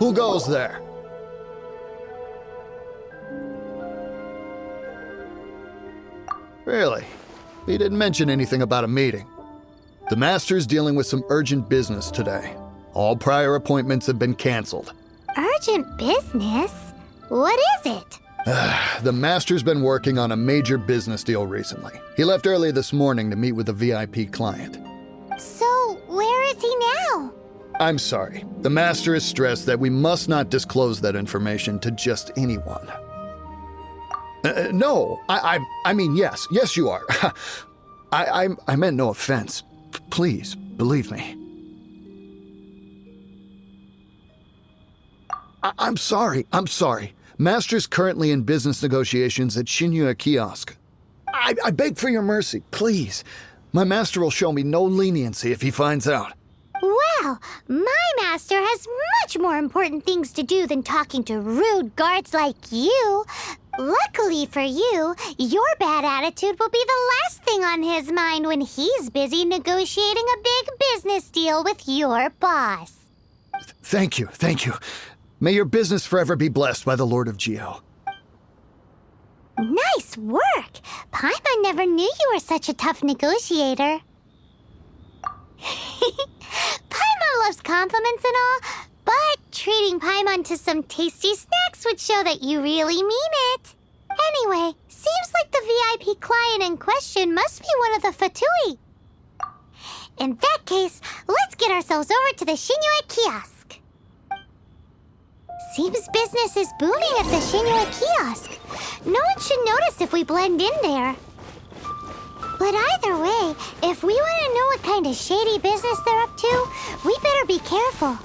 Who goes there? Really? He didn't mention anything about a meeting. The Master's dealing with some urgent business today. All prior appointments have been canceled. Urgent business? What is it? The Master's been working on a major business deal recently. He left early this morning to meet with a VIP client. So, where is he now? I'm sorry. The Master is stressed that we must not disclose that information to just anyone. No, I mean, yes. Yes, you are. I meant no offense. Please, believe me. I'm sorry. Master's currently in business negotiations at Shinya Kiosk. I beg for your mercy, please. My master will show me no leniency if he finds out. Well, my master has much more important things to do than talking to rude guards like you. Luckily for you, your bad attitude will be the last thing on his mind when he's busy negotiating a big business deal with your boss. Thank you. May your business forever be blessed by the Lord of Geo. Nice work! Paimon never knew you were such a tough negotiator. Paimon loves compliments and all, but treating Paimon to some tasty snacks would show that you really mean it. Anyway, seems like the VIP client in question must be one of the Fatui. In that case, let's get ourselves over to the Shinua Kiosk. Seems business is booming at the Shinua Kiosk. No one should notice if we blend in there. But either way, if we want to know what kind of shady business they're up to, we better be careful.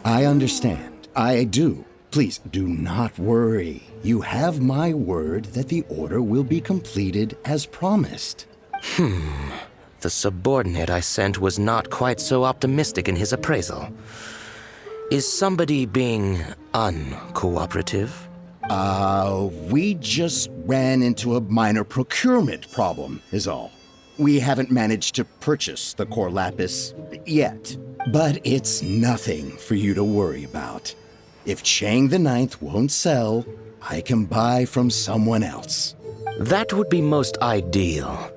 I understand. I do. Please do not worry. You have my word that the order will be completed as promised. The subordinate I sent was not quite so optimistic in his appraisal. Is somebody being uncooperative? We just ran into a minor procurement problem, is all. We haven't managed to purchase the core lapis yet. But it's nothing for you to worry about. If Chang the Ninth won't sell, I can buy from someone else. That would be most ideal.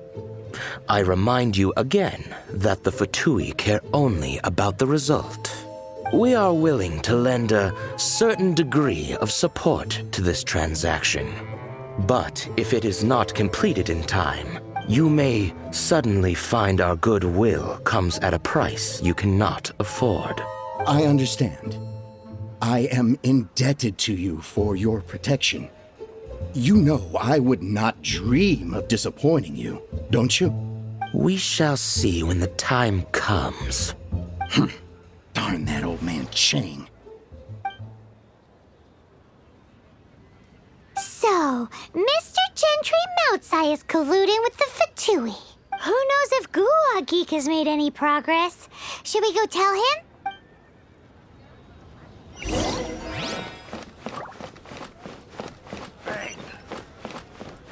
I remind you again that the Fatui care only about the result. We are willing to lend a certain degree of support to this transaction. But if it is not completed in time, you may suddenly find our goodwill comes at a price you cannot afford. I understand. I am indebted to you for your protection. You know I would not dream of disappointing you, don't you? We shall see when the time comes. Darn that old man Chang. So, Mr. Gentry Moutsai is colluding with the Fatui. Who knows if Guwa Geek has made any progress? Should we go tell him? Bang.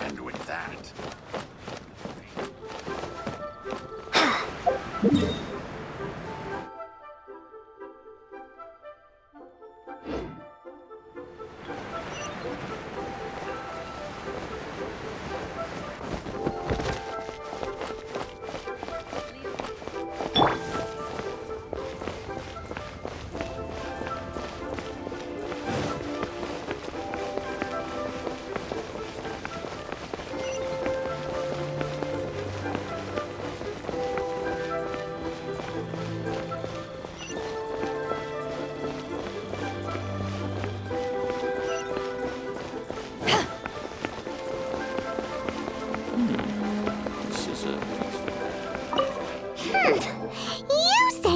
And with that...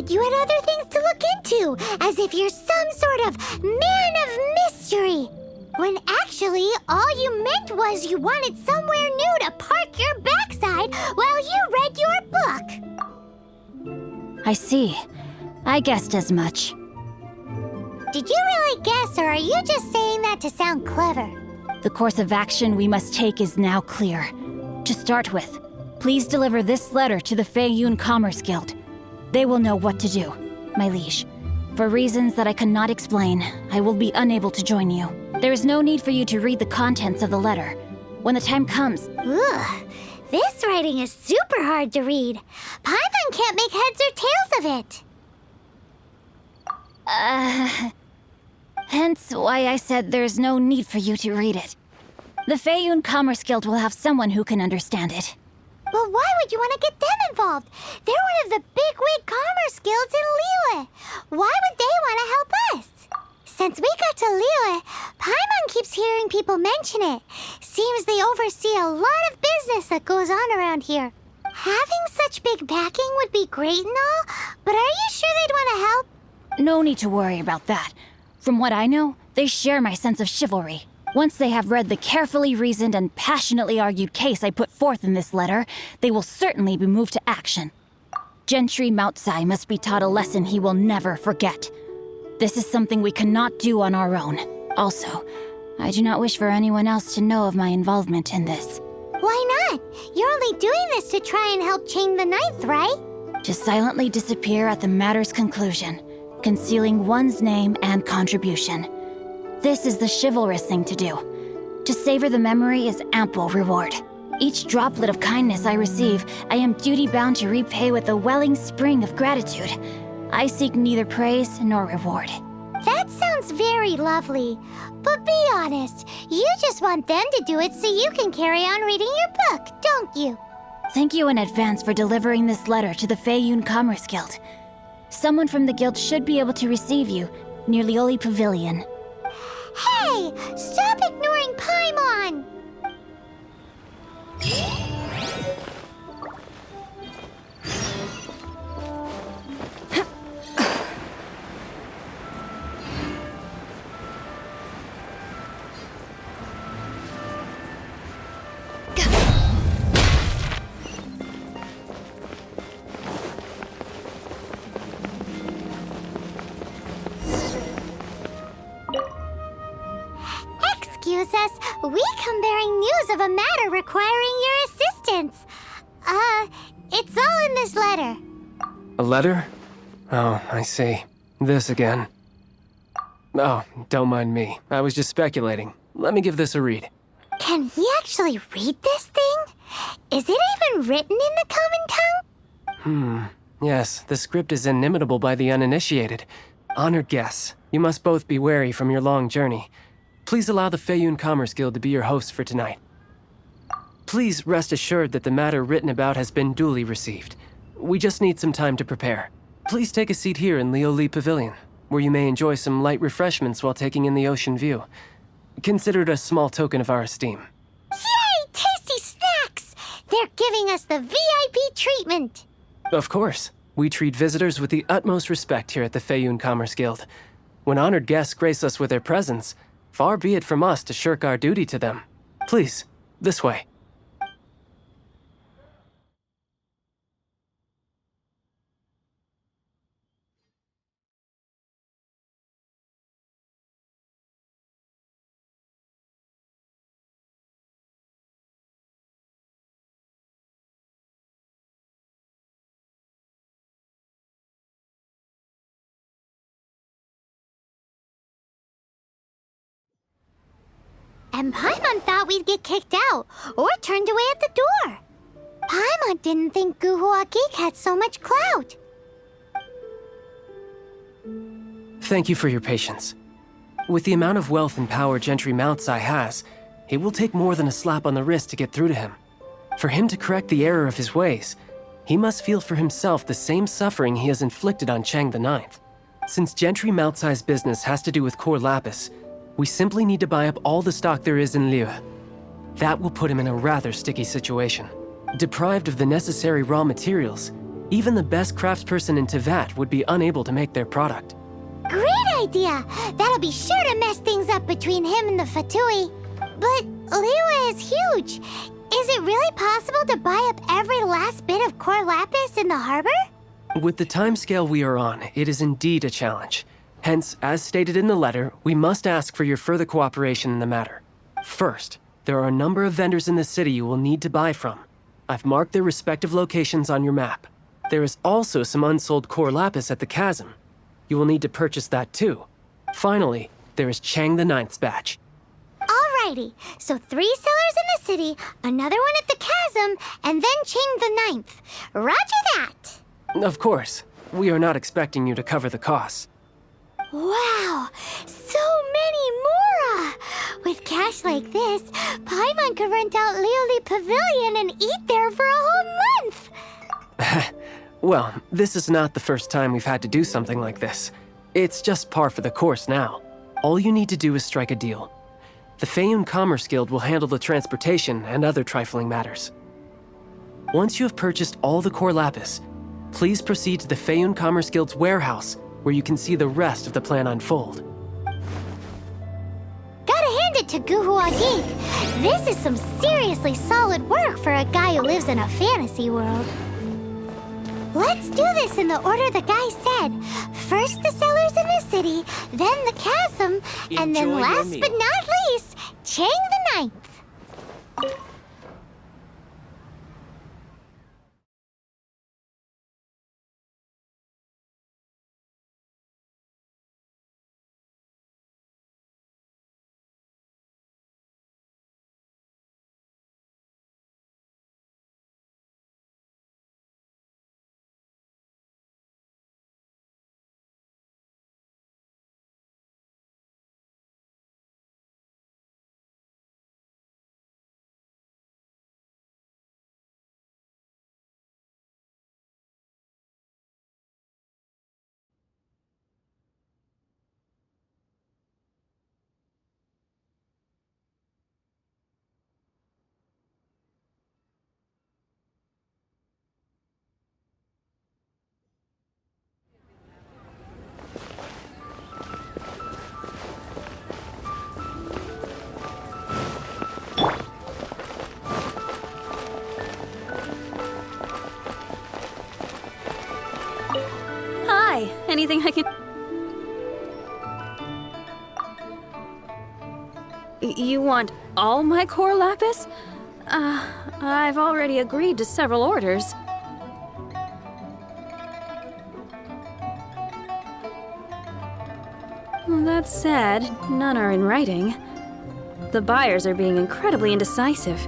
You had other things to look into, as if you're some sort of man of mystery. When actually Actually, all you meant was you wanted somewhere new to park your backside while you read your book. I see. I guessed as much. Did you really guess, or are you just saying that to sound clever? The course of action we must take is now clear. To start with, please deliver this letter to the Feiyun Commerce Guild. They will know what to do, my liege. For reasons that I cannot explain, I will be unable to join you. There is no need for you to read the contents of the letter. When the time comes... Ugh, this writing is super hard to read. Paimon can't make heads or tails of it. Hence why I said there's no need for you to read it. The Feiyun Commerce Guild will have someone who can understand it. But why would you want to get them involved? They're one of the bigwig commerce guilds in Liyue. Why would they want to help us? Since we got to Liyue, Paimon keeps hearing people mention it. Seems they oversee a lot of business that goes on around here. Having such big backing would be great and all, but are you sure they'd want to help? No need to worry about that. From what I know, they share my sense of chivalry. Once they have read the carefully reasoned and passionately argued case I put forth in this letter, they will certainly be moved to action. Gentry Moutsai must be taught a lesson he will never forget. This is something we cannot do on our own. Also, I do not wish for anyone else to know of my involvement in this. Why not? You're only doing this to try and help Chain the Ninth, right? To silently disappear at the matter's conclusion, concealing one's name and contribution. This is the chivalrous thing to do. To savor the memory is ample reward. Each droplet of kindness I receive, I am duty-bound to repay with a welling spring of gratitude. I seek neither praise nor reward. That sounds very lovely. But be honest, you just want them to do it so you can carry on reading your book, don't you? Thank you in advance for delivering this letter to the Feiyun Commerce Guild. Someone from the guild should be able to receive you near Lioli Pavilion. Hey! Stop ignoring Paimon! Excuse us, we come bearing news of a matter requiring your assistance. It's all in this letter. A letter? Oh, I see. This again. Oh, don't mind me. I was just speculating. Let me give this a read. Can we actually read this thing? Is it even written in the common tongue? Yes, the script is inimitable by the uninitiated. Honored guests, you must both be wary from your long journey. Please allow the Feiyun Commerce Guild to be your hosts for tonight. Please rest assured that the matter written about has been duly received. We just need some time to prepare. Please take a seat here in Lioli Pavilion, where you may enjoy some light refreshments while taking in the ocean view. Consider it a small token of our esteem. Yay! Tasty snacks! They're giving us the VIP treatment. Of course. We treat visitors with the utmost respect here at the Feiyun Commerce Guild. When honored guests grace us with their presence, far be it from us to shirk our duty to them. Please, this way. And Paimon thought we'd get kicked out, or turned away at the door. Paimon didn't think Guhua Geek had so much clout. Thank you for your patience. With the amount of wealth and power Gentry Moutsai has, it will take more than a slap on the wrist to get through to him. For him to correct the error of his ways, he must feel for himself the same suffering he has inflicted on Chang the Ninth. Since Gentry Moutsai's business has to do with core lapis, we simply need to buy up all the stock there is in Liyue. That will put him in a rather sticky situation. Deprived of the necessary raw materials, even the best craftsperson in Tevat would be unable to make their product. Great idea! That'll be sure to mess things up between him and the Fatui. But Liyue is huge. Is it really possible to buy up every last bit of core lapis in the harbor? With the timescale we are on, it is indeed a challenge. Hence, as stated in the letter, we must ask for your further cooperation in the matter. First, there are a number of vendors in the city you will need to buy from. I've marked their respective locations on your map. There is also some unsold core lapis at the chasm. You will need to purchase that too. Finally, there is Chang the Ninth's batch. Alrighty, so 3 sellers in the city, another one at the chasm, and then Chang the Ninth. Roger that! Of course, we are not expecting you to cover the costs. Wow, so many Mora! With cash like this, Paimon could rent out Lioli Pavilion and eat there for a whole month! Well, this is not the first time we've had to do something like this. It's just par for the course now. All you need to do is strike a deal. The Feiyun Commerce Guild will handle the transportation and other trifling matters. Once you have purchased all the core lapis, please proceed to the Feiyun Commerce Guild's warehouse, where you can see the rest of the plan unfold. Gotta hand it to Guhua Geek. This is some seriously solid work for a guy who lives in a fantasy world. Let's do this in the order the guy said. First the sellers in the city, then the chasm, and then Enjoy your last meal. but not least, Chang the Ninth. Hi, anything I can... You want all my core lapis? I've already agreed to several orders. That said, none are in writing. The buyers are being incredibly indecisive.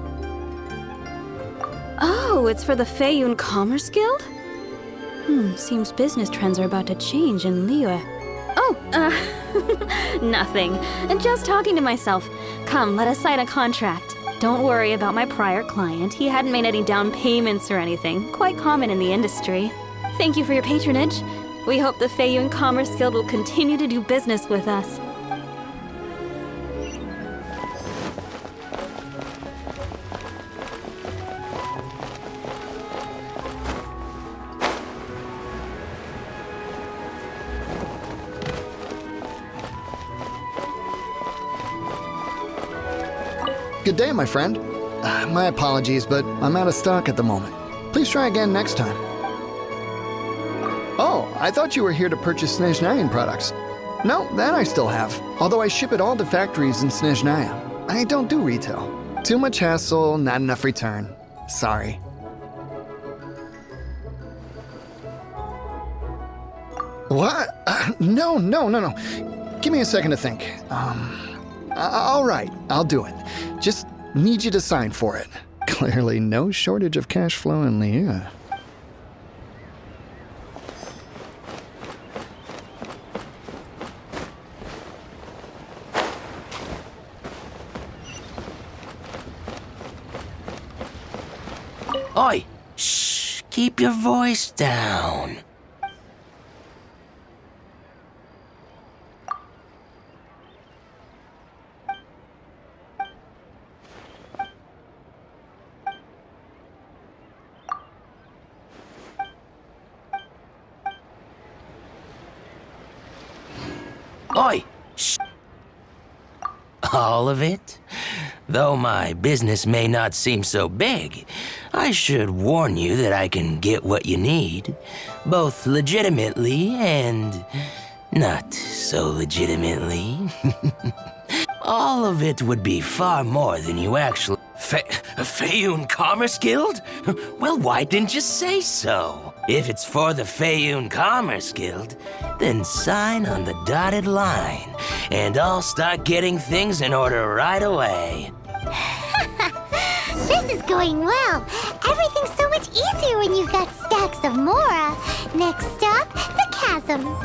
Oh, it's for the Feiyun Commerce Guild? Seems business trends are about to change in Liyue. Oh, nothing. Just talking to myself. Come, let us sign a contract. Don't worry about my prior client. He hadn't made any down payments or anything. Quite common in the industry. Thank you for your patronage. We hope the Feiyun Commerce Guild will continue to do business with us. Good day, my friend. My apologies, but I'm out of stock at the moment. Please try again next time. Oh, I thought you were here to purchase Snezhnayan products. No, that I still have, although I ship it all to factories in Snezhnaya. I don't do retail. Too much hassle, not enough return. Sorry. What? No. Give me a second to think. All right, I'll do it. Just need you to sign for it. Clearly no shortage of cash flow in Liyue. Oi! Shh! Keep your voice down. Oi! Shh! All of it? Though my business may not seem so big, I should warn you that I can get what you need, both legitimately and not so legitimately. All of it would be far more than you actually... Fayoun Commerce Guild? Well, why didn't you say so? If it's for the Fayoun Commerce Guild, then sign on the dotted line, and I'll start getting things in order right away. This is going well. Everything's so much easier when you've got stacks of Mora. Next stop, the chasm.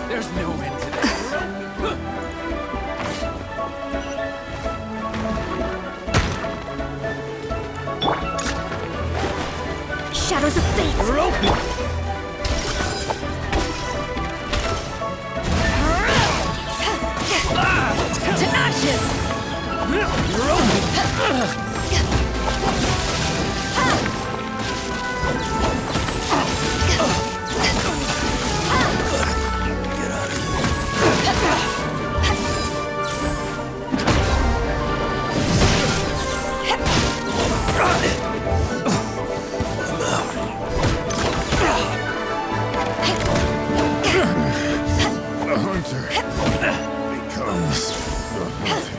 There's no end to this. Shadows of fate! To ashes! The hunter becomes the hunted.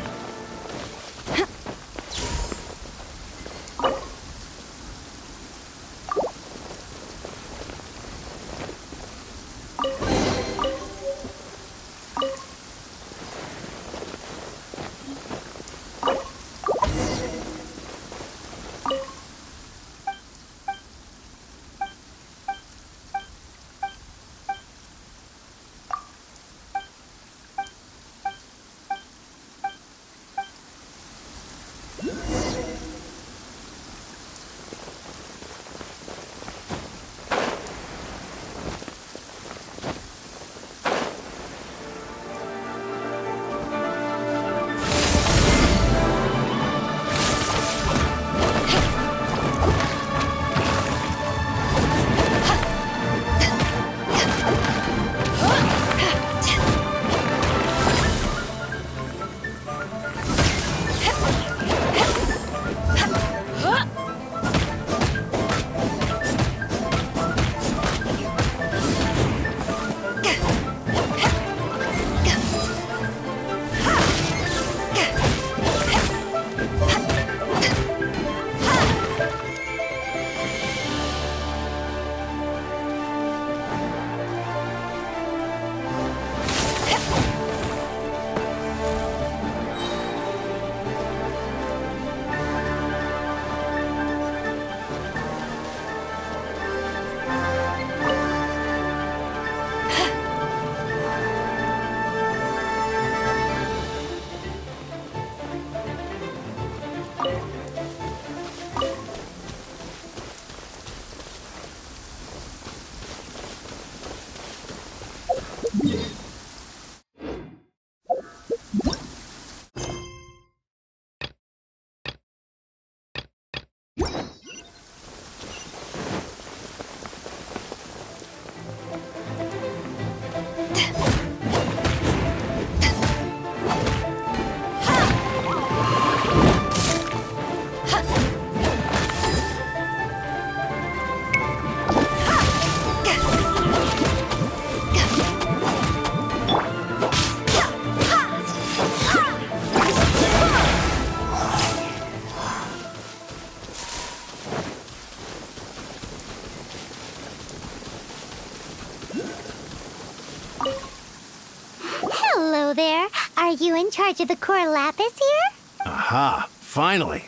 Hello there. Are you in charge of the core lapis here? Aha, finally.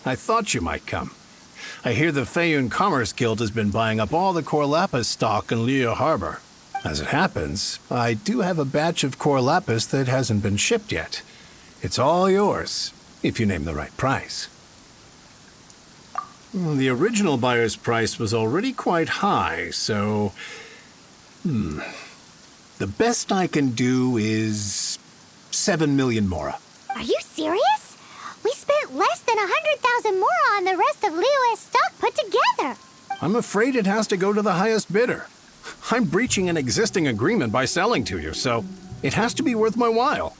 I thought you might come. I hear the Feiyun Commerce Guild has been buying up all the core lapis stock in Liu Harbor. As it happens, I do have a batch of core lapis that hasn't been shipped yet. It's all yours, if you name the right price. The original buyer's price was already quite high, so... The best I can do is 7 million mora. Are you serious? We spent less than 100,000 more on the rest of Liyue's stock put together. I'm afraid it has to go to the highest bidder. I'm breaching an existing agreement by selling to you, so it has to be worth my while.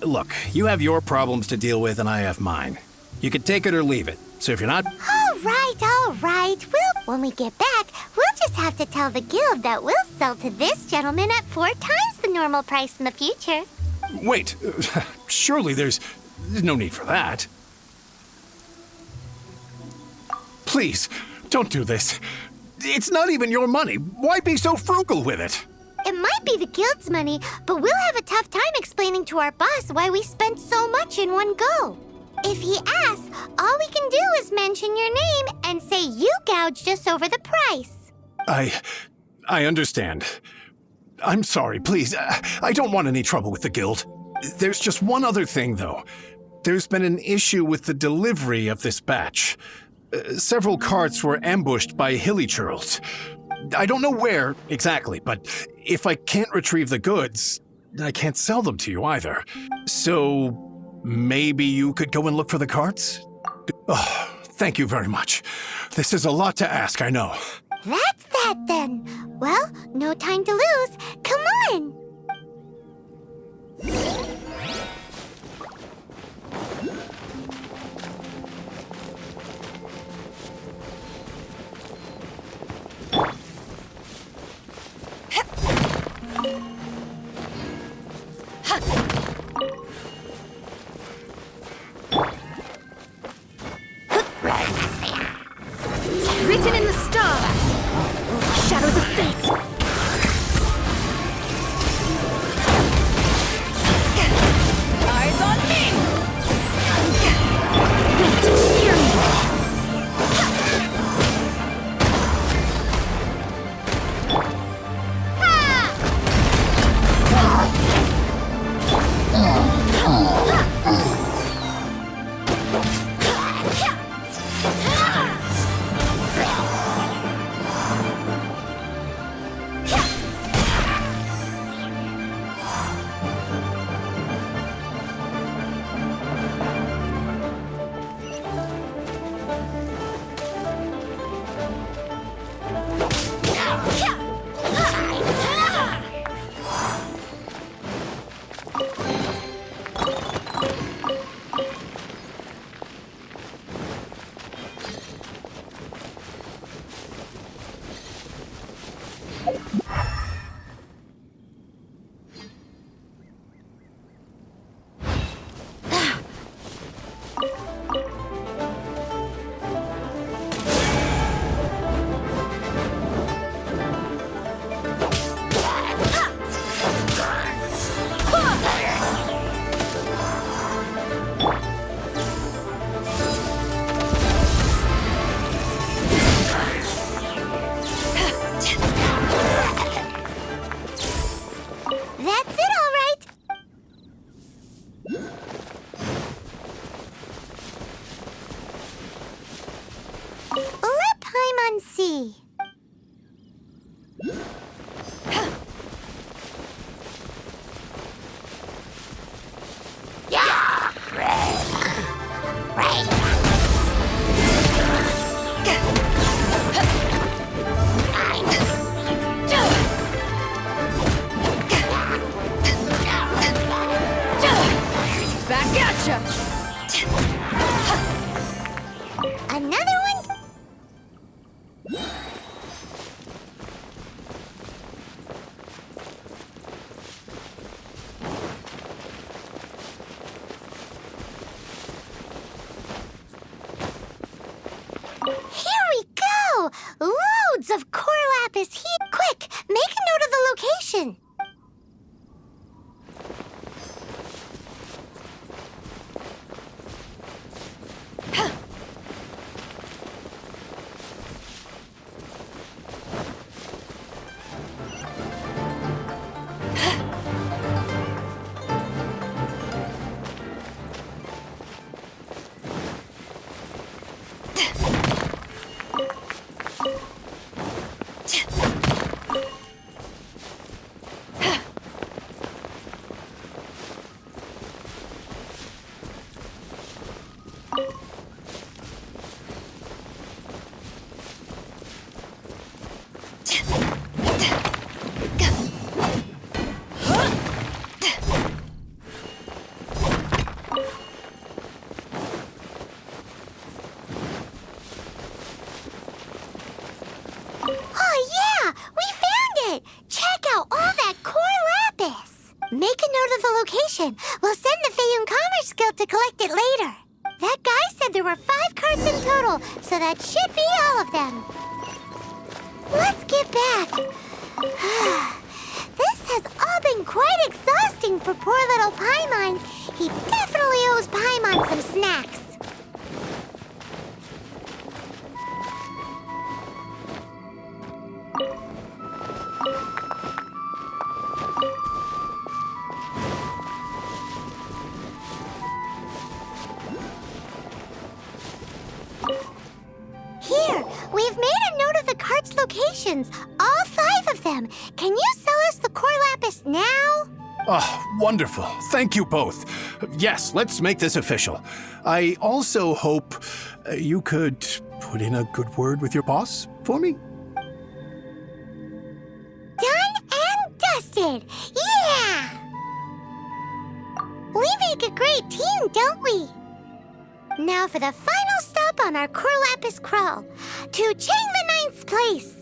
Look, you have your problems to deal with and I have mine. You can take it or leave it, so if you're not... All right. When we get back, we'll just have to tell the guild that we'll sell to this gentleman at 4 times the normal price in the future. Wait, surely there's no need for that. Please, don't do this. It's not even your money. Why be so frugal with it? It might be the guild's money, but we'll have a tough time explaining to our boss why we spent so much in one go. If he asks, all we can do is mention your name and say you gouged us over the price. I understand. I'm sorry, please. I don't want any trouble with the guild. There's just one other thing, though. There's been an issue with the delivery of this batch. Several carts were ambushed by hilly churls. I don't know where exactly, but if I can't retrieve the goods, I can't sell them to you either. So maybe you could go and look for the carts? Oh, thank you very much. This is a lot to ask, I know. That's that then. Well, no time to lose. Come on! Written in the stars, shadows of fate. location. Oh yeah, we found it! Check out all that core lapis! Make a note of the location. We'll send the Fayum Commerce Guild to collect it later. That guy said there were 5 carts in total, so that should be all of them. Let's get back. This has all been quite exhausting for poor little Paimon. He definitely owes Paimon some snacks. Here, we've made a note of the cart's locations, all 5 of them. Can you sell us the core lapis now? Oh, wonderful. Thank you both. Yes, let's make this official. I also hope you could put in a good word with your boss for me. Done and dusted! Yeah! We make a great team, don't we? Now for the final stop on our core lapis crawl, to Chang the Ninth's place.